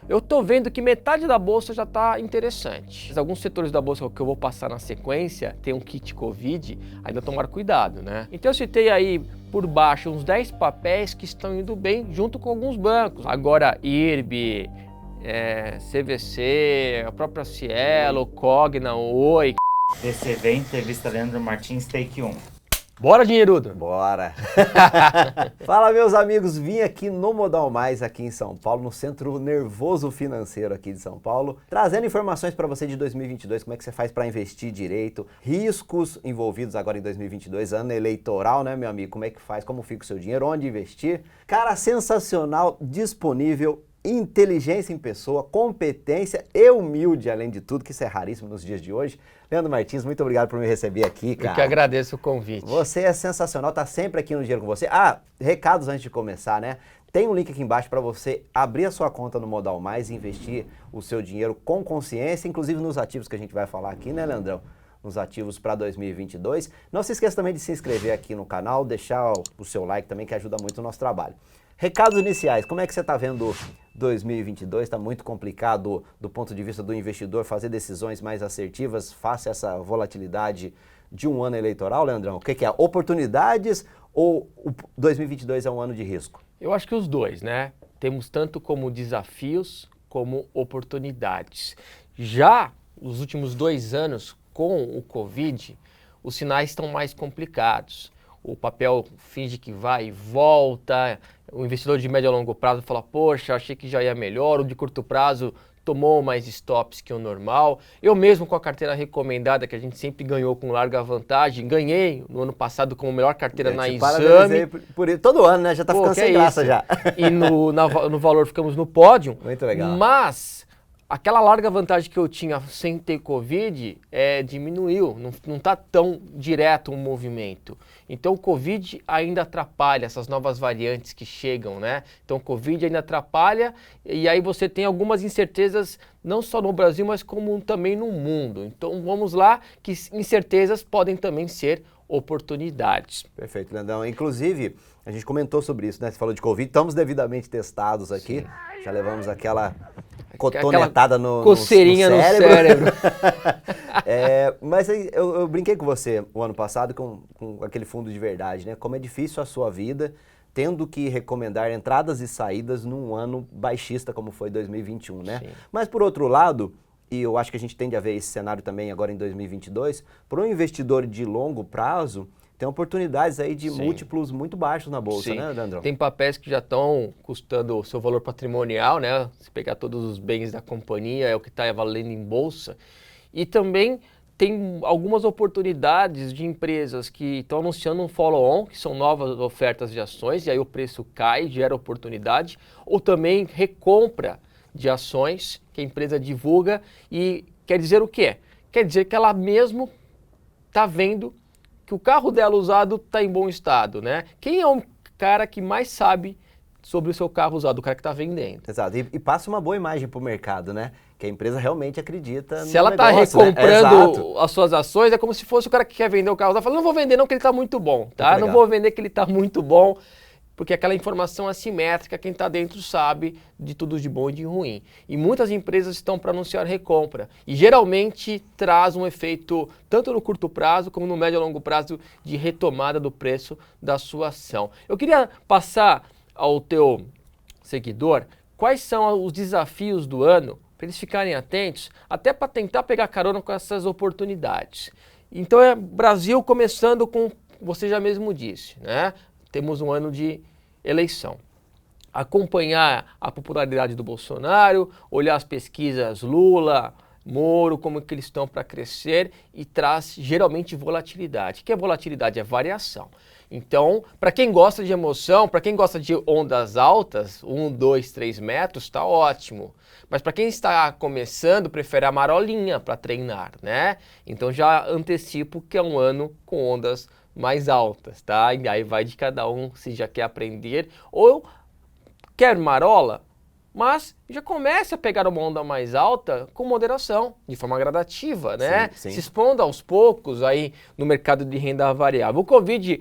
eu estou vendo que metade da bolsa já está interessante. Alguns setores da bolsa que eu vou passar na sequência, tem um kit Covid, ainda tomar cuidado, né? Então eu citei aí por baixo uns 10 papéis que estão indo bem junto com alguns bancos. Agora IRB, CVC, a própria Cielo, Cogna, Oi. DCV, entrevista Leandro Martins, take 1. Bora, dinheirudo! Bora! Fala, meus amigos, vim aqui no Modal Mais, aqui em São Paulo, no Centro Nervoso Financeiro aqui de São Paulo, trazendo informações para você de 2022, como é que você faz para investir direito, riscos envolvidos agora em 2022, ano eleitoral, né, meu amigo? Como é que faz, como fica o seu dinheiro, onde investir? Cara, sensacional, disponível, inteligência em pessoa, competência e humilde, além de tudo, que isso é raríssimo nos dias de hoje. Leandro Martins, muito obrigado por me receber aqui, cara. Eu que agradeço o convite. Você é sensacional, tá sempre aqui no Dinheiro com você. Recados antes de começar, né? Tem um link aqui embaixo para você abrir a sua conta no Modal Mais e investir o seu dinheiro com consciência, inclusive nos ativos que a gente vai falar aqui, né, Leandrão? Nos ativos para 2022. Não se esqueça também de se inscrever aqui no canal, deixar o seu like também, que ajuda muito o nosso trabalho. Recados iniciais, como é que você está vendo 2022? Está muito complicado do ponto de vista do investidor fazer decisões mais assertivas face a essa volatilidade de um ano eleitoral, Leandrão? O que é? Oportunidades ou o 2022 é um ano de risco? Eu acho que os dois, né? Temos tanto como desafios como oportunidades. Já os últimos 2 anos com o Covid, os sinais estão mais complicados. O papel finge que vai e volta, o investidor de médio a longo prazo fala, poxa, achei que já ia melhor, o de curto prazo tomou mais stops que o normal. Eu mesmo com a carteira recomendada, que a gente sempre ganhou com larga vantagem, ganhei no ano passado como melhor carteira na Exame. Por todo ano, né? Já tá ficando sem graça já. E no valor ficamos no pódio. Muito legal. Mas aquela larga vantagem que eu tinha sem ter Covid diminuiu, não está tão direto um movimento. Então o Covid ainda atrapalha essas novas variantes que chegam, né? Então o Covid ainda atrapalha e aí você tem algumas incertezas não só no Brasil, mas como também no mundo. Então vamos lá, que incertezas podem também ser oportunidades. Perfeito, Leandrão. Inclusive, a gente comentou sobre isso, né? Você falou de Covid, estamos devidamente testados aqui, sim. Já levamos aquela cotonetada coceirinha no cérebro. Mas eu brinquei com você o ano passado com aquele fundo de verdade, né? Como é difícil a sua vida tendo que recomendar entradas e saídas num ano baixista como foi 2021, né? Sim. Mas por outro lado, e eu acho que a gente tende a ver esse cenário também agora em 2022, para um investidor de longo prazo, tem oportunidades aí de múltiplos muito baixos na bolsa, né, Leandrão? Tem papéis que já estão custando o seu valor patrimonial, né? Se pegar todos os bens da companhia, é o que está valendo em bolsa. E também tem algumas oportunidades de empresas que estão anunciando um follow-on, que são novas ofertas de ações, e aí o preço cai, gera oportunidade, ou também recompra de ações que a empresa divulga e quer dizer o quê? Quer dizer que ela mesmo está vendo que o carro dela usado está em bom estado, né? Quem é o cara que mais sabe sobre o seu carro usado? O cara que está vendendo. Exato, e passa uma boa imagem para o mercado, né? Que a empresa realmente acredita no negócio. Se ela está recomprando, né, as suas ações, é como se fosse o cara que quer vender o carro usado. Fala, não vou vender não, que ele está muito bom, tá? Não vou vender que ele está muito bom, porque aquela informação assimétrica, quem está dentro sabe de tudo de bom e de ruim. E muitas empresas estão para anunciar recompra. E geralmente traz um efeito, tanto no curto prazo como no médio e longo prazo, de retomada do preço da sua ação. Eu queria passar ao teu seguidor quais são os desafios do ano, para eles ficarem atentos, até para tentar pegar carona com essas oportunidades. Então Brasil começando com, você já mesmo disse, né? Temos um ano de eleição. Acompanhar a popularidade do Bolsonaro, olhar as pesquisas Lula, Moro, como que eles estão para crescer e traz geralmente volatilidade. O que é volatilidade? É variação. Então, para quem gosta de emoção, para quem gosta de ondas altas, 1, 2, 3 metros, está ótimo. Mas para quem está começando, prefere a marolinha para treinar, né? Então já antecipo que é um ano com ondas mais altas, tá? E aí vai de cada um se já quer aprender ou quer marola, mas já comece a pegar uma onda mais alta com moderação, de forma gradativa, né? Sim. Se expondo aos poucos aí no mercado de renda variável. O Covid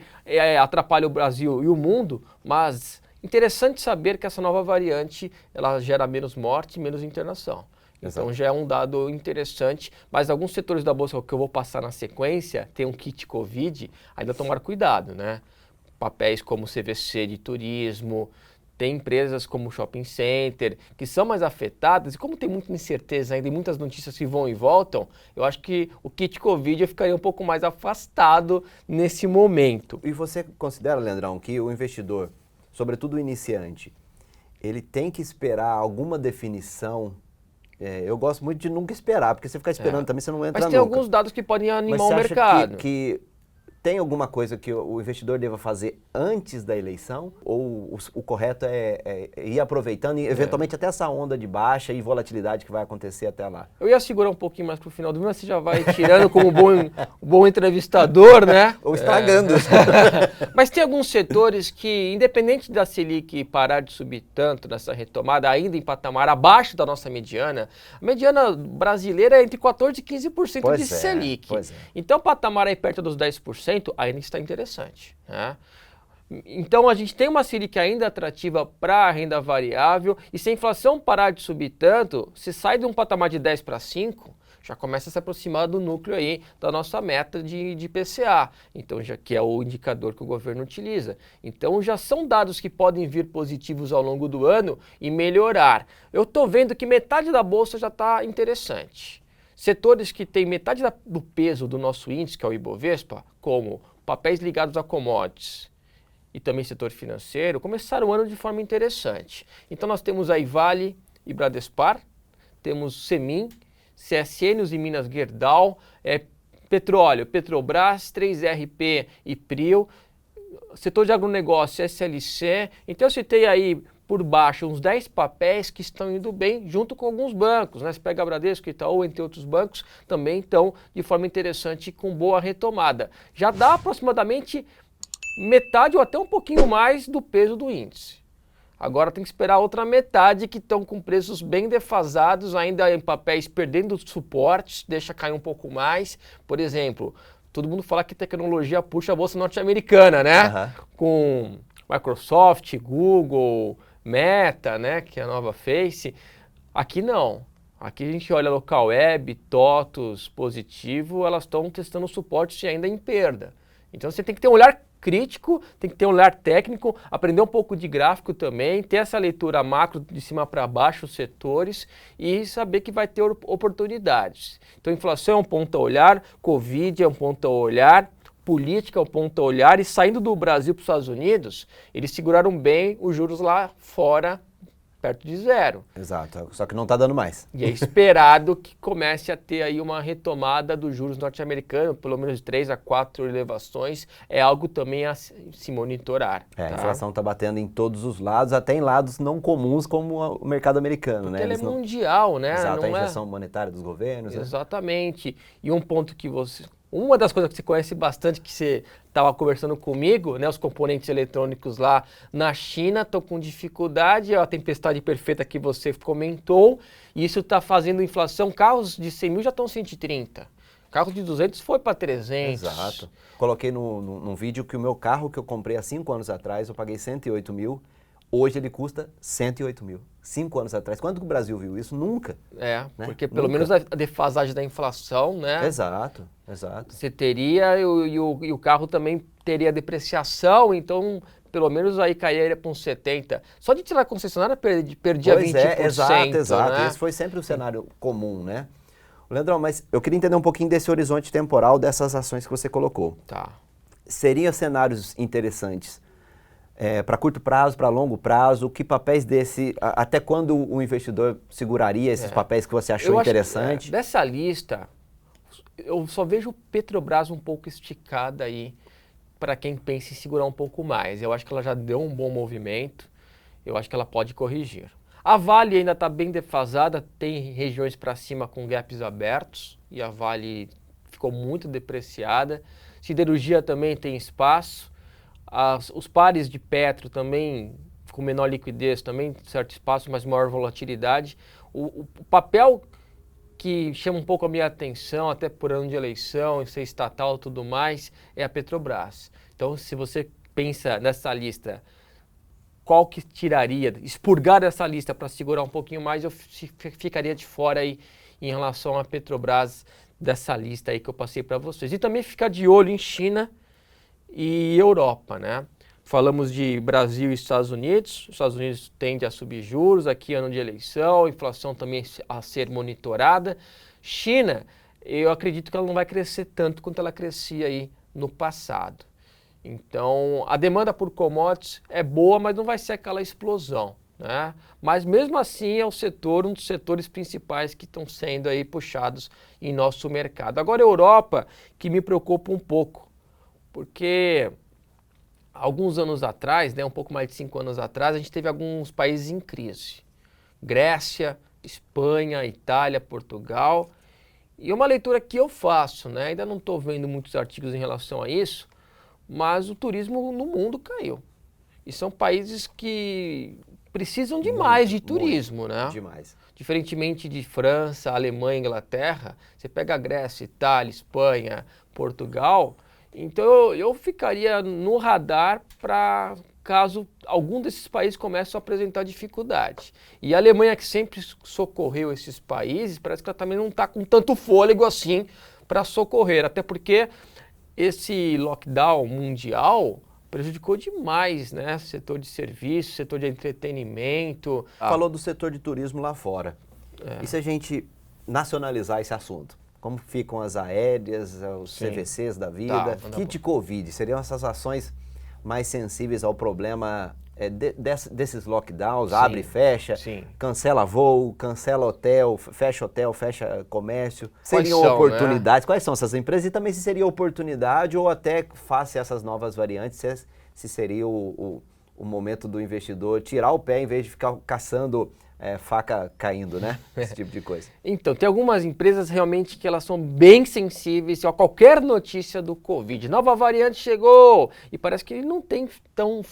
atrapalha o Brasil e o mundo, mas Interessante saber que essa nova variante, ela gera menos morte e menos internação. Então já é um dado interessante, mas alguns setores da Bolsa que eu vou passar na sequência, tem um kit Covid, ainda tomar cuidado, né? Papéis como CVC de turismo, tem empresas como Shopping Center, que são mais afetadas, e como tem muita incerteza ainda e muitas notícias que vão e voltam, eu acho que o kit Covid eu ficaria um pouco mais afastado nesse momento. E você considera, Leandrão, que o investidor, sobretudo o iniciante, ele tem que esperar alguma definição? Eu gosto muito de nunca esperar, porque se ficar esperando também você não entra nunca. Mas tem alguns dados que podem animar o mercado. Que tem alguma coisa que o investidor deva fazer antes da eleição? Ou o correto é ir aproveitando e eventualmente até essa onda de baixa e volatilidade que vai acontecer até lá? Eu ia segurar um pouquinho mais pro final do vídeo, mas você já vai tirando como bom entrevistador, né? Ou estragando. Mas tem alguns setores que, independente da Selic parar de subir tanto nessa retomada, ainda em patamar abaixo da nossa mediana, a mediana brasileira é entre 14% e 15% de Selic. Então, o patamar aí perto dos 10%, ainda está interessante, né? Então a gente tem uma Selic ainda atrativa para a renda variável e se a inflação parar de subir tanto, se sai de um patamar de 10 para 5, já começa a se aproximar do núcleo aí da nossa meta de PCA, então já que é o indicador que o governo utiliza. Então já são dados que podem vir positivos ao longo do ano e melhorar. Eu estou vendo que metade da bolsa já está interessante. Setores que têm metade do peso do nosso índice, que é o Ibovespa, como papéis ligados a commodities e também setor financeiro, começaram o ano de forma interessante. Então nós temos aí Vale e Bradespar, temos Semin, CSN e Minas Gerdau, petróleo, Petrobras, 3RP e Prio, setor de agronegócio, SLC. Então eu citei aí por baixo uns 10 papéis que estão indo bem junto com alguns bancos, né? Você pega a Bradesco, Itaú, entre outros bancos, também estão de forma interessante com boa retomada. Já dá aproximadamente metade ou até um pouquinho mais do peso do índice. Agora tem que esperar a outra metade que estão com preços bem defasados, ainda em papéis perdendo suportes, deixa cair um pouco mais. Por exemplo, todo mundo fala que tecnologia puxa a bolsa norte-americana, né? Com Microsoft, Google, Meta, né, que é a nova Face. Aqui não. Aqui a gente olha local web, TOTUS, positivo, elas estão testando suporte ainda em perda. Então você tem que ter um olhar crítico, tem que ter um olhar técnico, aprender um pouco de gráfico também, ter essa leitura macro de cima para baixo, os setores, e saber que vai ter oportunidades. Então inflação é um ponto a olhar, Covid é um ponto a olhar, política é um ponto a olhar, e saindo do Brasil para os Estados Unidos, eles seguraram bem os juros lá fora, perto de zero. Exato, só que não está dando mais. E é esperado que comece a ter aí uma retomada dos juros norte-americanos, pelo menos de 3 a 4 elevações, é algo também a se monitorar. A inflação está batendo em todos os lados, até em lados não comuns como o mercado americano, porque né? Ele é mundial, né? Exato, não a injeção monetária dos governos. Exatamente. Né? E um ponto que você... Uma das coisas que você conhece bastante, que você estava conversando comigo, né, os componentes eletrônicos lá na China estão com dificuldade, é a tempestade perfeita que você comentou, e isso está fazendo inflação, carros de 100 mil já estão 130, carros de 200 foi para 300. Exato. Coloquei num vídeo que o meu carro que eu comprei há 5 anos atrás, eu paguei 108 mil, hoje ele custa 108 mil. 5 anos atrás. Quando que o Brasil viu isso? Nunca. Né? Porque pelo menos a defasagem da inflação, né? Exato, exato. Você teria, e o carro também teria depreciação, então pelo menos aí cairia para uns 70. Só de tirar a concessionária perdia 20%. Exato. Né? Esse foi sempre o cenário comum, né? Leandrão, mas eu queria entender um pouquinho desse horizonte temporal dessas ações que você colocou. Tá. Seriam cenários interessantes para curto prazo, para longo prazo, que papéis até quando o investidor seguraria esses papéis que você achou interessante? Dessa lista, eu só vejo Petrobras um pouco esticada aí para quem pensa em segurar um pouco mais. Eu acho que ela já deu um bom movimento, eu acho que ela pode corrigir. A Vale ainda está bem defasada, tem regiões para cima com gaps abertos e a Vale ficou muito depreciada. Siderurgia também tem espaço. Os pares de Petro também, com menor liquidez, também certo espaço, mas maior volatilidade. O papel que chama um pouco a minha atenção, até por ano de eleição, ser estatal e tudo mais, é a Petrobras. Então, se você pensa nessa lista qual que tiraria, expurgar essa lista para segurar um pouquinho mais, eu ficaria de fora aí em relação à Petrobras dessa lista aí que eu passei para vocês. E também ficar de olho em China e Europa, né? Falamos de Brasil e Estados Unidos. Os Estados Unidos tendem a subir juros, aqui ano de eleição, inflação também a ser monitorada. China, eu acredito que ela não vai crescer tanto quanto ela crescia aí no passado. Então, a demanda por commodities é boa, mas não vai ser aquela explosão, né? Mas mesmo assim é um dos setores principais que estão sendo aí puxados em nosso mercado. Agora a Europa, que me preocupa um pouco, porque alguns anos atrás, né, um pouco mais de 5 anos atrás, a gente teve alguns países em crise. Grécia, Espanha, Itália, Portugal. E uma leitura que eu faço, né, ainda não estou vendo muitos artigos em relação a isso, mas o turismo no mundo caiu. E são países que precisam demais de turismo, né? Demais. Diferentemente de França, Alemanha, Inglaterra, você pega a Grécia, Itália, Espanha, Portugal, então eu ficaria no radar para caso algum desses países comece a apresentar dificuldade. E a Alemanha, que sempre socorreu esses países, parece que ela também não está com tanto fôlego assim para socorrer, até porque esse lockdown mundial prejudicou demais, né? Setor de serviço, setor de entretenimento. Falou do setor de turismo lá fora. E se a gente nacionalizar esse assunto? Como ficam as aéreas, os CVCs da vida? Kit Covid, seriam essas ações mais sensíveis ao problema desses lockdowns, abre e fecha, cancela voo, cancela hotel, fecha comércio. Seriam oportunidades? Né? Quais são essas empresas? E também se seria oportunidade ou até face a essas novas variantes, se seria o momento do investidor tirar o pé em vez de ficar caçando faca caindo, né? Esse tipo de coisa. Então, tem algumas empresas realmente que elas são bem sensíveis a qualquer notícia do Covid. Nova variante chegou e parece que não tem tão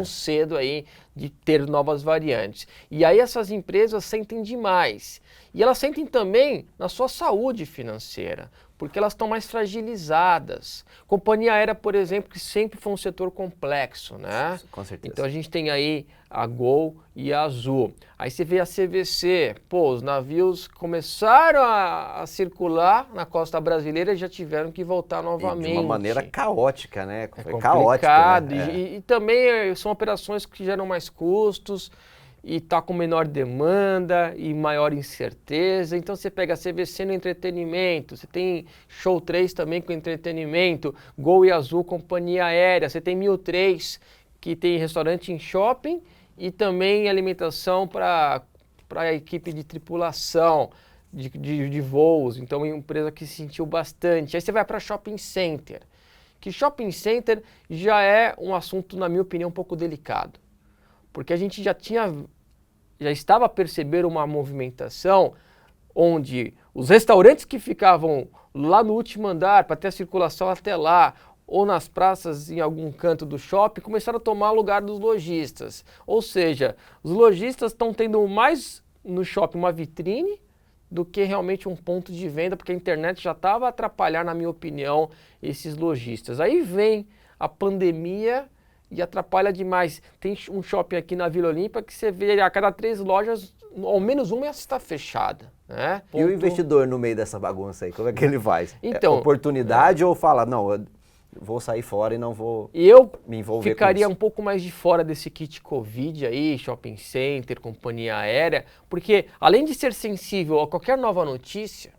cedo aí de ter novas variantes. E aí essas empresas sentem demais. E elas sentem também na sua saúde financeira, porque elas estão mais fragilizadas. Companhia aérea, por exemplo, que sempre foi um setor complexo, né? Com certeza. Então a gente tem aí a Gol e a Azul. Aí você vê a CVC, os navios começaram a circular na costa brasileira e já tiveram que voltar novamente. E de uma maneira caótica, né? Foi complicado. Né? E também são operações que geram mais custos e está com menor demanda e maior incerteza. Então você pega a CVC no entretenimento, você tem Show 3 também com entretenimento, Gol e Azul, companhia aérea, você tem 1003 que tem restaurante em shopping e também alimentação para a equipe de tripulação de voos. Então é uma empresa que se sentiu bastante. Aí você vai para shopping center, que shopping center já é um assunto, na minha opinião, um pouco delicado. Porque a gente já estava a perceber uma movimentação onde os restaurantes que ficavam lá no último andar para ter a circulação até lá, ou nas praças em algum canto do shopping, começaram a tomar o lugar dos lojistas. Ou seja, os lojistas estão tendo mais no shopping uma vitrine do que realmente um ponto de venda, porque a internet já estava a atrapalhar, na minha opinião, esses lojistas. Aí vem a pandemia e atrapalha demais. Tem um shopping aqui na Vila Olímpia que você vê a cada 3 lojas, ao menos uma está fechada. Né? E o investidor no meio dessa bagunça aí, como é que ele faz? Então, oportunidade ou fala, não, eu vou sair fora e não vou me envolver com isso? Eu ficaria um pouco mais de fora desse kit Covid aí, shopping center, companhia aérea, porque além de ser sensível a qualquer nova notícia,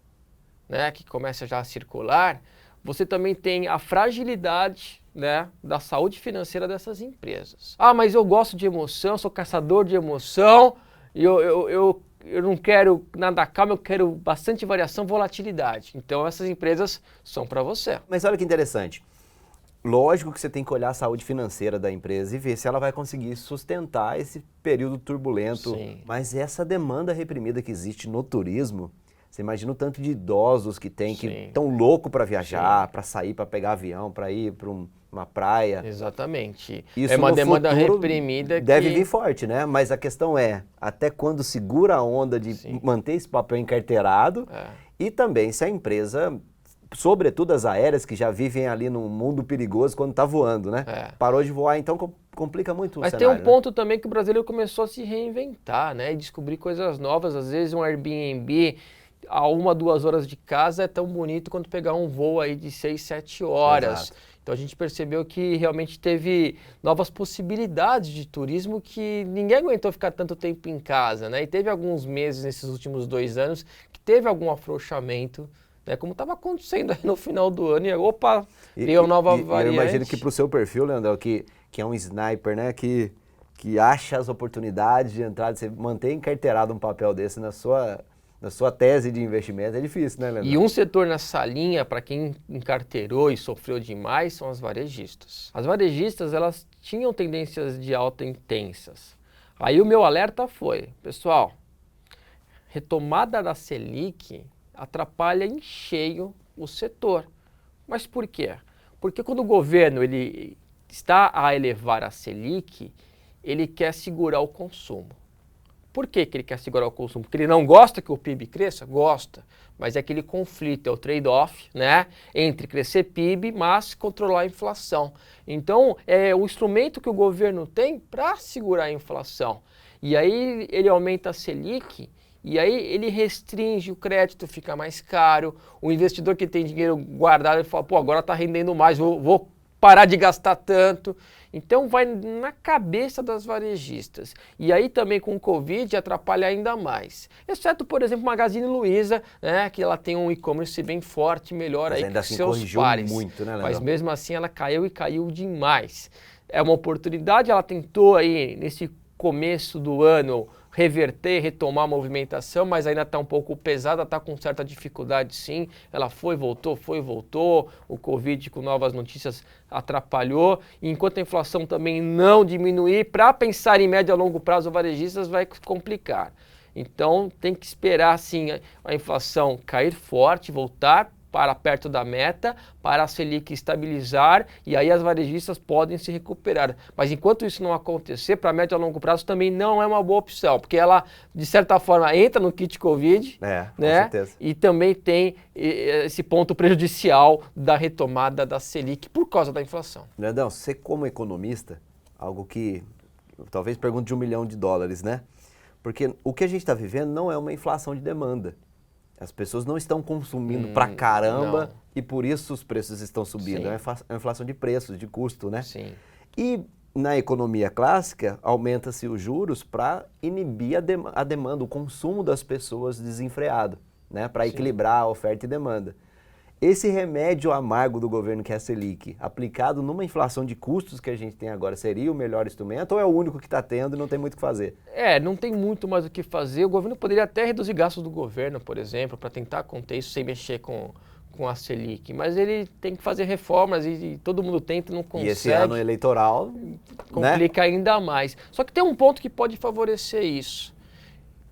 né, que começa já a circular, você também tem a fragilidade, né, da saúde financeira dessas empresas. Ah, mas eu gosto de emoção, sou caçador de emoção, e eu não quero nada calmo, eu quero bastante variação, volatilidade. Então essas empresas são para você. Mas olha que interessante. Lógico que você tem que olhar a saúde financeira da empresa e ver se ela vai conseguir sustentar esse período turbulento. Sim. Mas essa demanda reprimida que existe no turismo, você imagina o tanto de idosos que tem, que estão loucos para viajar, para sair, para pegar avião, para ir para uma praia. Exatamente. Isso é uma demanda reprimida que deve vir forte, né? Mas a questão é, até quando segura a onda de manter esse papel encarteirado e também se a empresa sobretudo as aéreas, que já vivem ali num mundo perigoso quando está voando, né? Parou de voar, então complica muito o cenário. Mas tem um ponto também que o brasileiro começou a se reinventar, né? E descobrir coisas novas. Às vezes um Airbnb a 1-2 horas de casa é tão bonito quanto pegar um voo aí de 6-7 horas. Exato. Então a gente percebeu que realmente teve novas possibilidades de turismo que ninguém aguentou ficar tanto tempo em casa, né? E teve alguns meses nesses últimos 2 anos que teve algum afrouxamento, né? Como estava acontecendo aí no final do ano, e opa, veio uma nova variante. Eu imagino que para o seu perfil, Leandro, que é um sniper, né? Que acha as oportunidades de entrada, de você manter encarteirado um papel desse na sua tese de investimento é difícil, né, Leandro? E um setor nessa linha, para quem encarteirou e sofreu demais, são as varejistas. As varejistas, elas tinham tendências de alta intensas. Aí o meu alerta foi, pessoal, retomada da Selic atrapalha em cheio o setor. Mas por quê? Porque quando o governo ele está a elevar a Selic, ele quer segurar o consumo. Por que ele quer segurar o consumo? Porque ele não gosta que o PIB cresça? Gosta. Mas é aquele conflito, é o trade-off, né? Entre crescer PIB, mas controlar a inflação. Então, é o instrumento que o governo tem para segurar a inflação. E aí ele aumenta a Selic, e aí ele restringe o crédito, fica mais caro. O investidor que tem dinheiro guardado, ele fala, pô, agora está rendendo mais, vou parar de gastar tanto. Então vai na cabeça das varejistas. E aí também com o Covid atrapalha ainda mais. Exceto, por exemplo, Magazine Luiza, né, que ela tem um e-commerce bem forte, melhor aí que assim, seus pares. Muito, né, Leandro? Mas mesmo assim ela caiu e caiu demais. É uma oportunidade, ela tentou aí nesse começo do ano reverter, retomar a movimentação, mas ainda está um pouco pesada, está com certa dificuldade sim. Ela foi, voltou, o Covid com novas notícias atrapalhou. E enquanto a inflação também não diminuir, para pensar em médio a longo prazo, varejistas vai complicar. Então tem que esperar sim a inflação cair forte, voltar para perto da meta, para a Selic estabilizar e aí as varejistas podem se recuperar. Mas enquanto isso não acontecer, para médio a longo prazo também não é uma boa opção, porque ela, de certa forma, entra no kit Covid, né? Com certeza. E também tem esse ponto prejudicial da retomada da Selic por causa da inflação. Leandrão, você como economista, algo que talvez pergunte de $1 milhão, né? Porque o que a gente está vivendo não é uma inflação de demanda. As pessoas não estão consumindo pra caramba e por isso os preços estão subindo. Sim. É uma inflação de preços, de custo, né? Sim. E na economia clássica, aumenta-se os juros para inibir a demanda, o consumo das pessoas desenfreado, né? Para equilibrar a oferta e demanda. Esse remédio amargo do governo que é a Selic, aplicado numa inflação de custos que a gente tem agora, seria o melhor instrumento ou é o único que está tendo e não tem muito o que fazer? Não tem muito mais o que fazer. O governo poderia até reduzir gastos do governo, por exemplo, para tentar conter isso sem mexer com a Selic. Mas ele tem que fazer reformas e todo mundo tenta e não consegue. E esse ano eleitoral complica ainda mais. Só que tem um ponto que pode favorecer isso,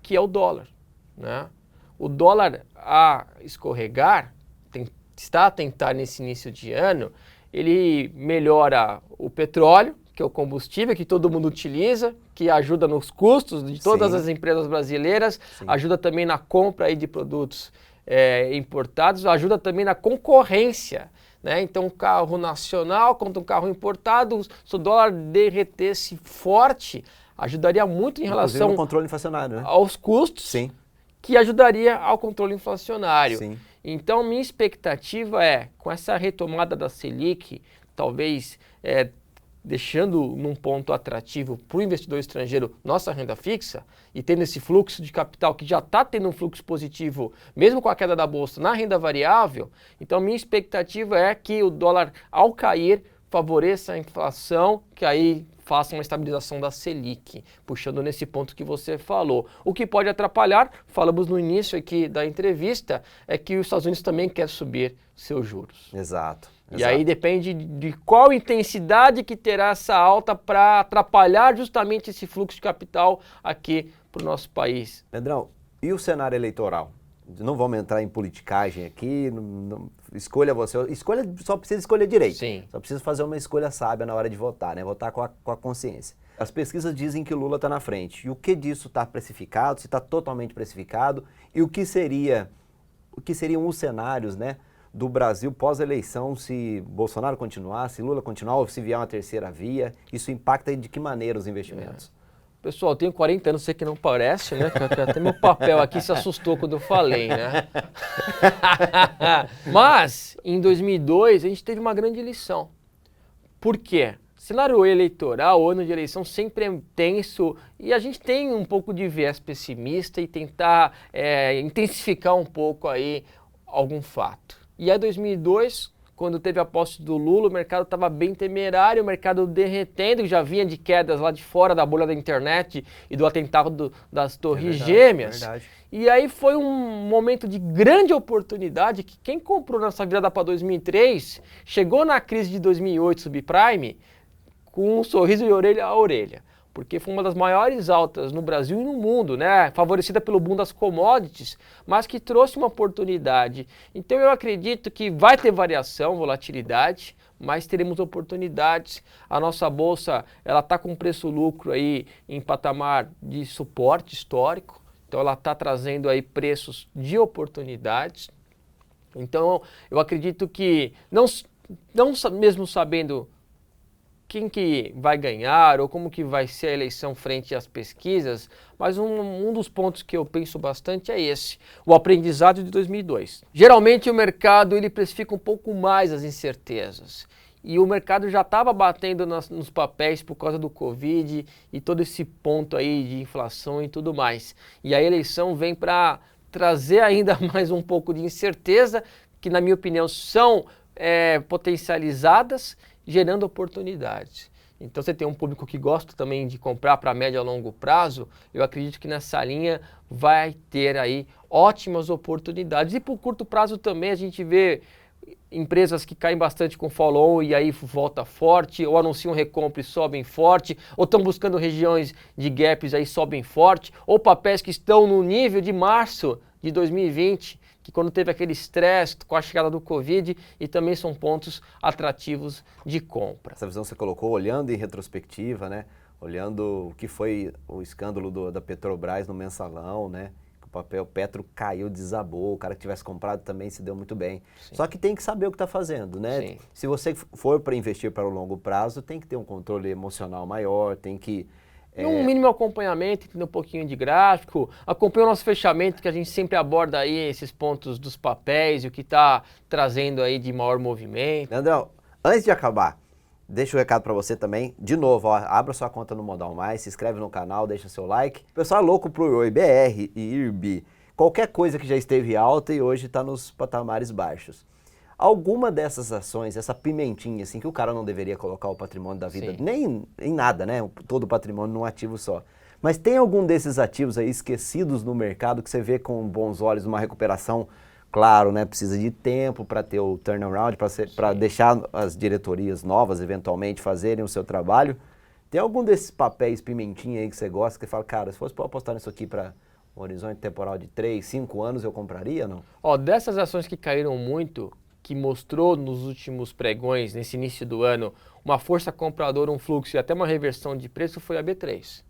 que é o dólar, né? O dólar a escorregar, está a tentar nesse início de ano, ele melhora o petróleo, que é o combustível que todo mundo utiliza, que ajuda nos custos de todas as empresas brasileiras, ajuda também na compra aí de produtos importados, ajuda também na concorrência, né? Então, um carro nacional contra um carro importado, se o dólar derretesse forte, ajudaria muito em relação ao controle inflacionário, né? Aos custos, que ajudaria ao controle inflacionário. Sim. Então, minha expectativa é, com essa retomada da Selic, talvez deixando num ponto atrativo para o investidor estrangeiro nossa renda fixa e tendo esse fluxo de capital que já está tendo um fluxo positivo, mesmo com a queda da bolsa na renda variável, então minha expectativa é que o dólar, ao cair, favoreça a inflação, que aí faça uma estabilização da Selic, puxando nesse ponto que você falou. O que pode atrapalhar, falamos no início aqui da entrevista, é que os Estados Unidos também quer subir seus juros. Exato. E aí depende de qual intensidade que terá essa alta para atrapalhar justamente esse fluxo de capital aqui para o nosso país. Pedrão, e o cenário eleitoral? Não vamos entrar em politicagem aqui, escolha você. Só precisa escolher direito. Sim. Só precisa fazer uma escolha sábia na hora de votar, né? Votar com a consciência. As pesquisas dizem que o Lula está na frente. E o que disso está precificado, se está totalmente precificado, e o que seriam os cenários, né, do Brasil pós-eleição, se Bolsonaro continuar, se Lula continuar ou se vier uma terceira via? Isso impacta de que maneira os investimentos? Pessoal, eu tenho 40 anos, sei que não parece, né? Até meu papel aqui se assustou quando eu falei, né? Mas, em 2002, a gente teve uma grande lição. Por quê? Cenário eleitoral, ano de eleição sempre é tenso e a gente tem um pouco de viés pessimista e tentar intensificar um pouco aí algum fato. E aí 2002, quando teve a posse do Lula, o mercado estava bem temerário, o mercado derretendo, já vinha de quedas lá de fora da bolha da internet e do atentado das Torres Gêmeas. Verdade. E aí foi um momento de grande oportunidade que quem comprou nessa virada para 2003, chegou na crise de 2008 subprime, com um sorriso de orelha a orelha, porque foi uma das maiores altas no Brasil e no mundo, né? Favorecida pelo boom das commodities, mas que trouxe uma oportunidade. Então eu acredito que vai ter variação, volatilidade, mas teremos oportunidades. A nossa bolsa, ela está com preço-lucro aí em patamar de suporte histórico, então ela está trazendo aí preços de oportunidades. Então eu acredito que, não mesmo sabendo quem que vai ganhar ou como que vai ser a eleição frente às pesquisas, mas um dos pontos que eu penso bastante é esse, o aprendizado de 2002. Geralmente o mercado ele precifica um pouco mais as incertezas e o mercado já estava batendo nos papéis por causa do Covid e todo esse ponto aí de inflação e tudo mais. E a eleição vem para trazer ainda mais um pouco de incerteza, que na minha opinião são potencializadas, gerando oportunidades. Então você tem um público que gosta também de comprar para médio a longo prazo, eu acredito que nessa linha vai ter aí ótimas oportunidades. E por curto prazo também a gente vê empresas que caem bastante com follow-on e aí volta forte, ou anunciam recompra e sobem forte, ou estão buscando regiões de gaps aí sobem forte, ou papéis que estão no nível de março de 2020, que quando teve aquele estresse com a chegada do Covid, e também são pontos atrativos de compra. Essa visão você colocou olhando em retrospectiva, né? Olhando o que foi o escândalo da Petrobras no mensalão, né? O papel Petro caiu, desabou, o cara que tivesse comprado também se deu muito bem. Sim. Só que tem que saber o que está fazendo, né? Sim. Se você for para investir para o longo prazo, tem que ter um controle emocional maior, tem que... Um mínimo acompanhamento, entender um pouquinho de gráfico, acompanha o nosso fechamento, que a gente sempre aborda aí esses pontos dos papéis e o que está trazendo aí de maior movimento. Leandrão, antes de acabar, deixa um recado para você também. De novo, ó, abra sua conta no Modal Mais, se inscreve no canal, deixa seu like. O pessoal é louco pro IBR e IRB. Qualquer coisa que já esteve alta e hoje está nos patamares baixos. Alguma dessas ações, essa pimentinha, assim, que o cara não deveria colocar o patrimônio da vida, nem em nada, né? Todo o patrimônio num ativo só. Mas tem algum desses ativos aí esquecidos no mercado que você vê com bons olhos uma recuperação? Claro, né? Precisa de tempo para ter o turnaround, para deixar as diretorias novas, eventualmente, fazerem o seu trabalho. Tem algum desses papéis pimentinha aí que você gosta, que você fala, cara, se fosse para apostar nisso aqui para um horizonte temporal de 3, 5 anos, eu compraria, não? Ó, dessas ações que caíram muito, que mostrou nos últimos pregões, nesse início do ano, uma força compradora, um fluxo e até uma reversão de preço, foi a B3,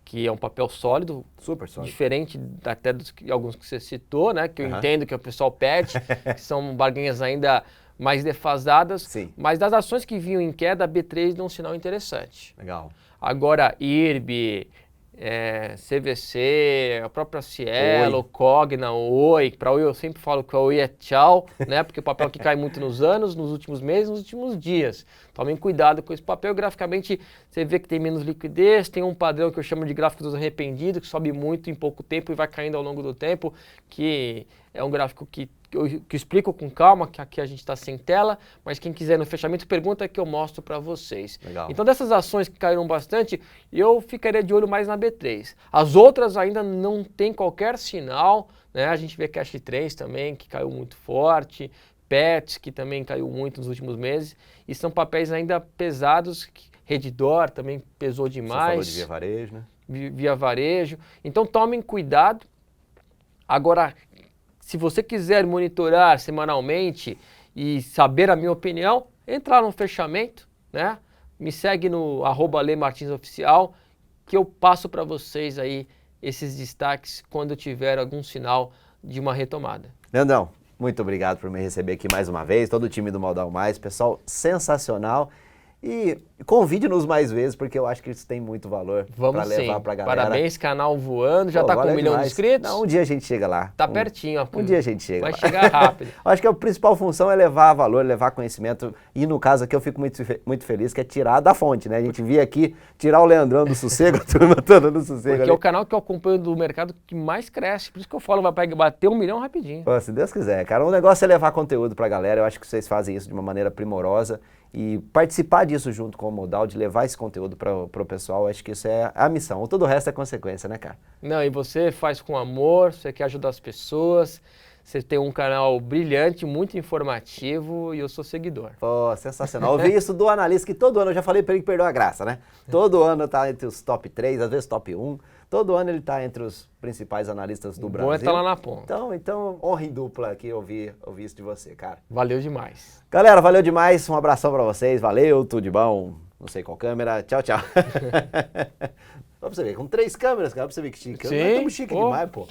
que é um papel sólido, super sólido, diferente até dos alguns que você citou, né, que eu entendo que o pessoal pede, que são barganhas ainda mais defasadas. Sim. Mas das ações que vinham em queda, a B3 deu um sinal interessante. Legal. Agora, IRB, CVC, a própria Cielo, Cogna, Oi. Para Oi eu sempre falo que a Oi é tchau, né? Porque o papel que cai muito nos anos, nos últimos meses, nos últimos dias. Tomem cuidado com esse papel. Graficamente, você vê que tem menos liquidez, tem um padrão que eu chamo de gráfico dos arrependidos, que sobe muito em pouco tempo e vai caindo ao longo do tempo, que é um gráfico que eu explico com calma, que aqui a gente está sem tela, mas quem quiser no fechamento pergunta que eu mostro para vocês. Legal. Então dessas ações que caíram bastante, eu ficaria de olho mais na B3. As outras ainda não tem qualquer sinal, né? A gente vê Cash 3 também, que caiu muito forte, Pets, que também caiu muito nos últimos meses, e são papéis ainda pesados, Redditor também pesou demais. Você falou de Via Varejo, né? Via Varejo. Então tomem cuidado. Agora, se você quiser monitorar semanalmente e saber a minha opinião, entrar no fechamento, né? Me segue no @lemartinsoficial, que eu passo para vocês aí esses destaques quando eu tiver algum sinal de uma retomada. Leandrão, muito obrigado por me receber aqui mais uma vez, todo o time do Modal Mais, pessoal sensacional. E convide-nos mais vezes, porque eu acho que isso tem muito valor para levar para a galera. Parabéns, canal voando, já tá com 1 milhão de inscritos? Não, um dia a gente chega lá. Tá pertinho, ó. Um dia a gente chega Vai lá. chegar rápido. Acho que a principal função é levar valor, levar conhecimento. E no caso aqui eu fico muito feliz, que é tirar da fonte, né? A gente via aqui, tirar o Leandrão do sossego, a turma toda do sossego. Porque é o canal que eu acompanho do mercado que mais cresce. Por isso que eu falo, vai bater 1 milhão rapidinho. Pô, se Deus quiser, cara. O negócio é levar conteúdo pra galera. Eu acho que vocês fazem isso de uma maneira primorosa. E participar disso junto com o Modal, de levar esse conteúdo pro pessoal, acho que isso é a missão. Todo o resto é consequência, né, cara? Não, e você faz com amor, você quer ajudar as pessoas, você tem um canal brilhante, muito informativo e eu sou seguidor. Pô, sensacional. Eu vi isso do analista, que todo ano, eu já falei pra ele que perdeu a graça, né? Todo ano tá entre os top 3, às vezes top 1. Todo ano ele tá entre os principais analistas do Brasil. Bom é estar lá na ponta. Então, honra em dupla aqui ouvir isso de você, cara. Valeu demais. Galera, valeu demais. Um abração pra vocês. Valeu, tudo de bom. Não sei qual câmera. Tchau, tchau. Pra você ver, com 3 câmeras, cara, pra você ver que chique. Sim, Nós estamos chique demais, pô.